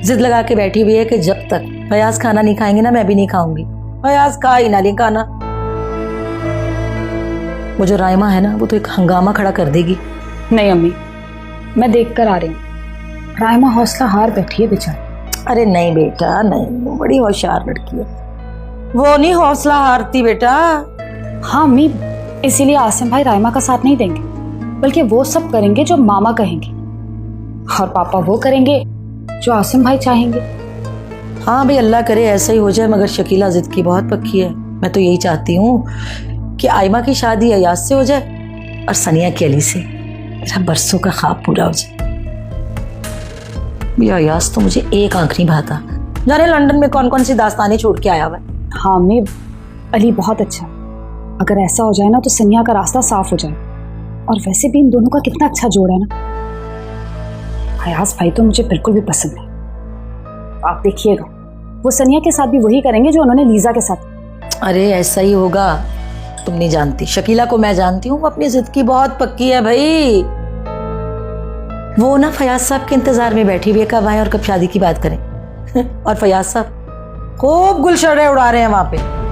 Speaker 9: जिद लगा के बैठी हुई है कि जब तक फयाज खाना नहीं खाएंगे ना मैं भी नहीं खाऊंगी। फयाज खा ही ना ले खाना। वो जो रायमा है ना, वो तो एक हंगामा खड़ा कर देगी।
Speaker 7: नहीं अम्मी, मैं देख कर आ रही हूँ। रायमा हौसला हार बैठी है बेचारी।
Speaker 9: अरे नहीं बेटा नहीं, वो बड़ी होशियार लड़की है। वो नहीं हौसला हारती बेटा।
Speaker 7: हाँ अम्मी, इसीलिए आसिम भाई रायमा का साथ नहीं देंगे, बल्कि वो सब करेंगे जो मामा कहेंगे, और पापा वो करेंगे जो आसिम भाई चाहेंगे।
Speaker 9: हाँ भाई, अल्लाह करे ऐसा ही हो जाए। मगर शकीला जिद की बहुत पक्की है। मैं तो यही चाहती हूँ कि आयमा की शादी अयाज से हो जाए और सनिया की अली से। मेरा बरसों का ख्वाब पूरा हो जाए। भैया अयाज तो मुझे एक आंख नहीं भाता। जाने लंदन में कौन कौन सी दास्तानें छोड़ के आया हुआ है।
Speaker 7: हाँ अम्मी, अली बहुत अच्छा है। अगर ऐसा हो जाए ना तो सनिया का रास्ता साफ हो जाए। और वैसे भी इन दोनों का कितना अच्छा जोड़ है ना। अयाज भाई तो मुझे बिल्कुल भी पसंद नहीं। आप देखिएगा, वो सनिया के साथ भी वही करेंगे जो उन्होंने लीजा के साथ।
Speaker 9: अरे ऐसा ही होगा। तुम नहीं जानती, शकीला को मैं जानती हूँ। वो अपनी जिद की बहुत पक्की है भाई। वो ना फयाज साहब के इंतजार में बैठी हुई है कब आए और कब शादी की बात करें। और फयाज साहब खूब गुलशर्रे उड़ा रहे हैं वहां पे।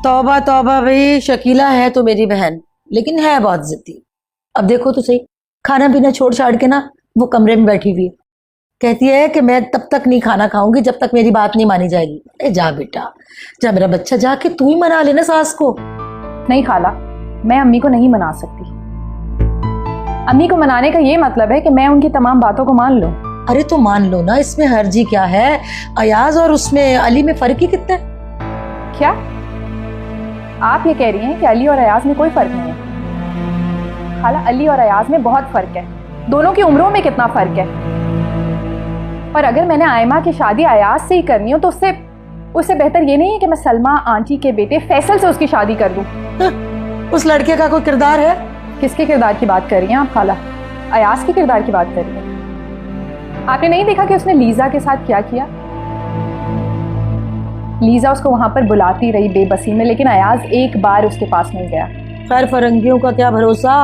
Speaker 9: तौबा तौबा भाई, शकीला है तो मेरी बहन, लेकिन है बहुत जिद्दी। अब देखो तो सही, खाना पीना छोड़ छाड़ के ना वो कमरे में बैठी हुई है, कहती है कि मैं तब तक नहीं खाना खाऊंगी जब तक मेरी बात नहीं मानी जाएगी। ए जा बेटा जा मेरा बच्चा, जाके तू ही मना लेना सास को।
Speaker 12: नहीं खाला, मैं अम्मी को नहीं मना सकती। अम्मी को मनाने का ये मतलब है कि मैं उनकी तमाम बातों को मान लूं।
Speaker 9: अरे तो मान लो ना, इसमें हर्जी क्या है? अयाज और उसमें अली में फर्क ही कितना है?
Speaker 12: क्या आप ये कह रही हैं कि अली और अयाज में कोई फर्क नहीं है? खाला, अली और अयाज में बहुत फर्क है, दोनों की उम्रों में कितना फर्क है। और अगर मैंने आयमा की शादी अयाज से ही करनी हो तो उससे बेहतर ये नहीं है कि मैं सलमा आंटी के बेटे फैसल से उसकी शादी कर दूं।
Speaker 9: उस लड़के का कोई किरदार है?
Speaker 12: किसके किरदार की बात कर रही हैं आप खाला? अयाज के किरदार की बात कर रही हैं? आपने नहीं देखा कि उसने लीजा के साथ क्या किया? लीजा उसको वहां पर बुलाती रही बेबसी में, लेकिन अयाज एक बार उसके पास नहीं गया।
Speaker 9: खैर फरंगियों का क्या भरोसा,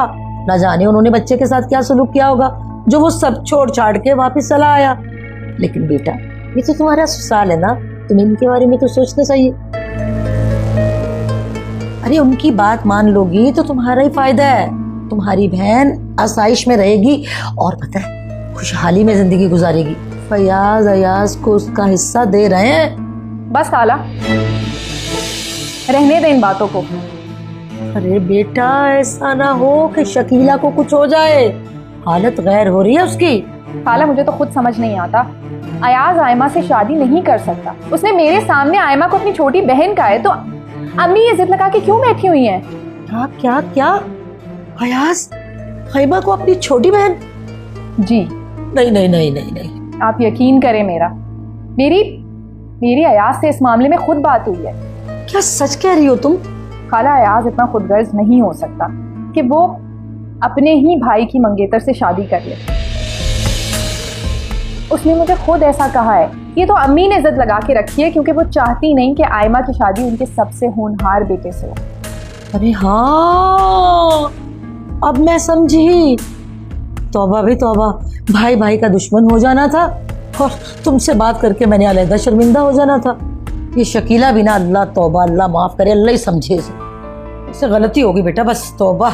Speaker 9: ना जाने उन्होंने बच्चे के साथ क्या सलूक किया होगा जो वो सब छोड़ छाड़ के वापिस चला आया। लेकिन बेटा ये तो तुम्हारा ससुराल है ना, तुम इनके बारे में तो सोचना चाहिए। अरे उनकी बात मान लोगी तो तुम्हारा ही फायदा है, तुम्हारी बहन आसाइश में रहेगी और पता है खुशहाली में जिंदगी गुजारेगी। फयाज अयाज को उसका हिस्सा दे रहे हैं।
Speaker 12: बस खाला, रहने दे इन बातों को।
Speaker 9: अरे बेटा ऐसा ना हो कि शकीला को कुछ हो जाए, हालत गैर हो रही है उसकी।
Speaker 12: खाला मुझे तो खुद समझ नहीं आता, अयाज आयमा से शादी नहीं कर सकता। उसने मेरे सामने आयमा को अपनी छोटी बहन कहा है, तो अम्मी ये जिद लगा के क्यों बैठी हुई हैं?
Speaker 9: क्या क्या क्या? अयाज आयमा को अपनी छोटी बहन?
Speaker 12: जी
Speaker 9: नहीं नहीं नहीं नहीं नहीं,
Speaker 12: आप यकीन करें मेरी अयाज से इस मामले में खुद बात हुई है।
Speaker 9: क्या सच कह रही हो तुम?
Speaker 12: खाला अयाज इतना खुदगर्ज नहीं हो सकता कि वो अपने ही भाई की मंगेतर से शादी कर ले। उसने मुझे खुद ऐसा कहा है। ये तो अम्मी ने जिद लगा के रखी है क्योंकि वो चाहती नहीं कि आयमा की शादी उनके सबसे होनहार बेटे से हो।
Speaker 9: अरे हाँ, अब मैं समझी। तौबा भी तौबा, भाई भाई का दुश्मन हो जाना था और तुमसे बात करके मैंने अलहदा शर्मिंदा हो जाना था। ये शकीला भी ना, अल्लाह तौबा, अल्लाह माफ करे, अल्लाह ही समझे इससे गलती होगी बेटा, बस तौबा।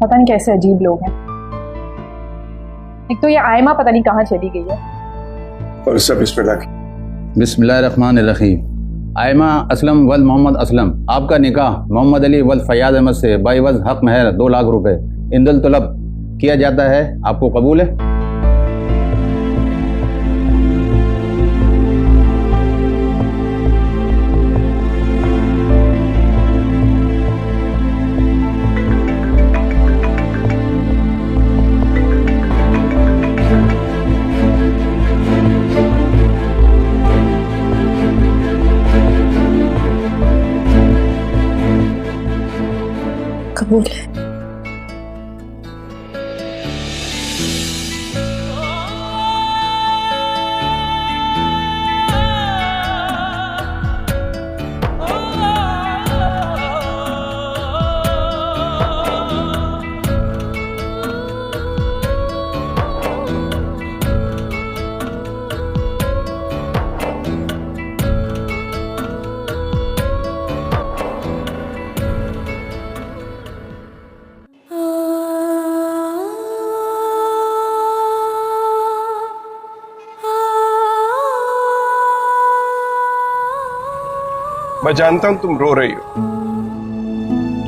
Speaker 12: पता नहीं कैसे अजीब लोग हैं। एक तो ये आयमा पता नहीं कहाँ चली गई है।
Speaker 5: और सब
Speaker 13: बिस्मिल्लाहिर्रहमानिर्रहीम। आयमा असलम वल मोहम्मद असलम, आपका निकाह मोहम्मद अली वल फयाज अहमद से बाइवज हक महर 2 लाख रुपए इंदल तलब किया जाता है, आपको कबूल है?
Speaker 6: कबूल है।
Speaker 5: मैं जानता हूं तुम रो रही हो,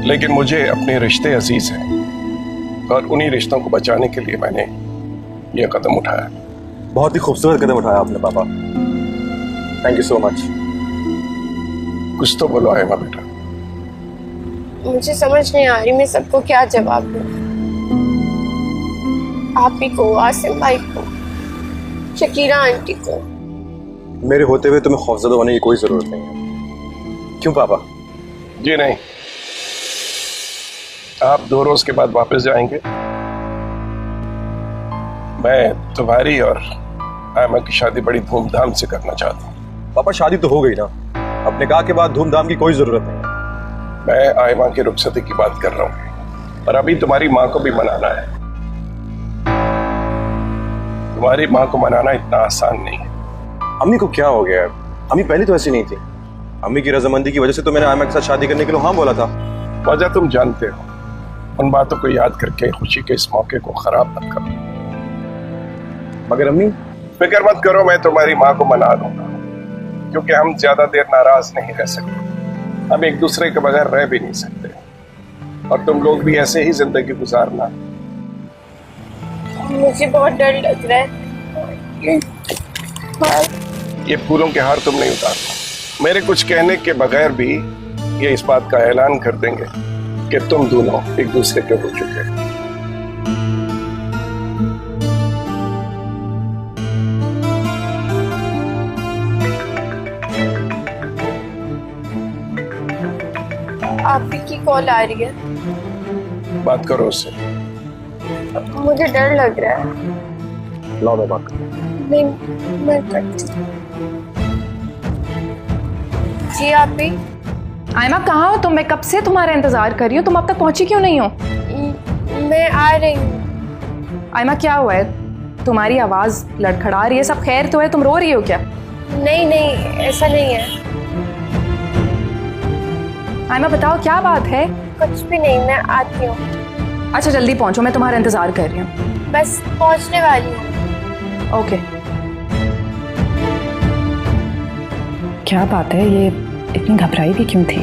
Speaker 5: लेकिन मुझे अपने रिश्ते अजीज हैं और उन्हीं रिश्तों को बचाने के लिए मैंने यह कदम उठाया।
Speaker 1: बहुत ही खूबसूरत कदम उठाया आपने पापा, थैंक यू सो मच।
Speaker 5: कुछ तो बोलो आयमा बेटा।
Speaker 6: मुझे समझ नहीं आ रही मैं सबको क्या जवाब दूं। आप ही को, आसिम भाई को, शकीरा आंटी को।
Speaker 1: मेरे होते हुए तुम्हें खौफजदा होने की कोई जरूरत नहीं है। क्यों पापा?
Speaker 5: जी नहीं, आप 2 रोज के बाद वापस जाएंगे। मैं तुम्हारी और आयमा की शादी बड़ी धूमधाम से करना चाहता हूँ।
Speaker 1: पापा शादी तो हो गई ना, अपने कहा के बाद धूमधाम की कोई जरूरत नहीं।
Speaker 5: मैं आयमा की रुखसती की बात कर रहा हूँ, और अभी तुम्हारी माँ को भी मनाना है। तुम्हारी माँ को मनाना इतना आसान नहीं है।
Speaker 1: अम्मी को क्या हो गया? अम्मी पहले तो ऐसी नहीं थी। अम्मी की रजामंदी की वजह से तो मैंने आयमा के साथ शादी करने के लिए हाँ बोला था।
Speaker 5: वजह तुम जानते हो। उन बातों को याद करके खुशी के इस मौके को खराब मत करो।
Speaker 11: मगर अम्मी,
Speaker 5: फिक्र मत करो, मैं तुम्हारी माँ को मना दूंगा, क्योंकि हम ज्यादा देर नाराज नहीं रह सकते। हम एक दूसरे के बगैर रह भी नहीं सकते, और तुम लोग भी ऐसे ही जिंदगी गुजारना।
Speaker 6: मुझे बहुत डर लग रहा है।
Speaker 5: ये फूलों के हार तुम नहीं उतारना। मेरे कुछ कहने के बगैर भी ये इस बात का ऐलान कर देंगे कि तुम दोनों एक दूसरे के हो चुके हैं।
Speaker 6: आप ही की कॉल आ रही है।
Speaker 5: बात करो उससे।
Speaker 6: मुझे डर लग रहा है।
Speaker 11: लाओ मैं बात करूं।
Speaker 6: नहीं, मैं करती। जी आप ही।
Speaker 12: आयमा कहाँ हो तुम? मैं कब से तुम्हारा इंतजार कर रही हूँ, तुम अब तक पहुंची क्यों नहीं हो?
Speaker 6: मैं आ रही हूँ।
Speaker 12: आयमा क्या हुआ है? तुम्हारी आवाज लड़खड़ा रही है, सब खैर तो है? तुम रो रही हो क्या?
Speaker 6: नहीं नहीं, ऐसा नहीं है।
Speaker 12: आयमा बताओ क्या बात है?
Speaker 6: कुछ भी नहीं, मैं आती हूँ।
Speaker 12: अच्छा जल्दी पहुंचो, मैं तुम्हारा इंतजार कर रही हूँ।
Speaker 6: बस पहुँचने वाली हूँ।
Speaker 12: ओके। क्या बात है, ये इतनी घबराई भी क्यों थी?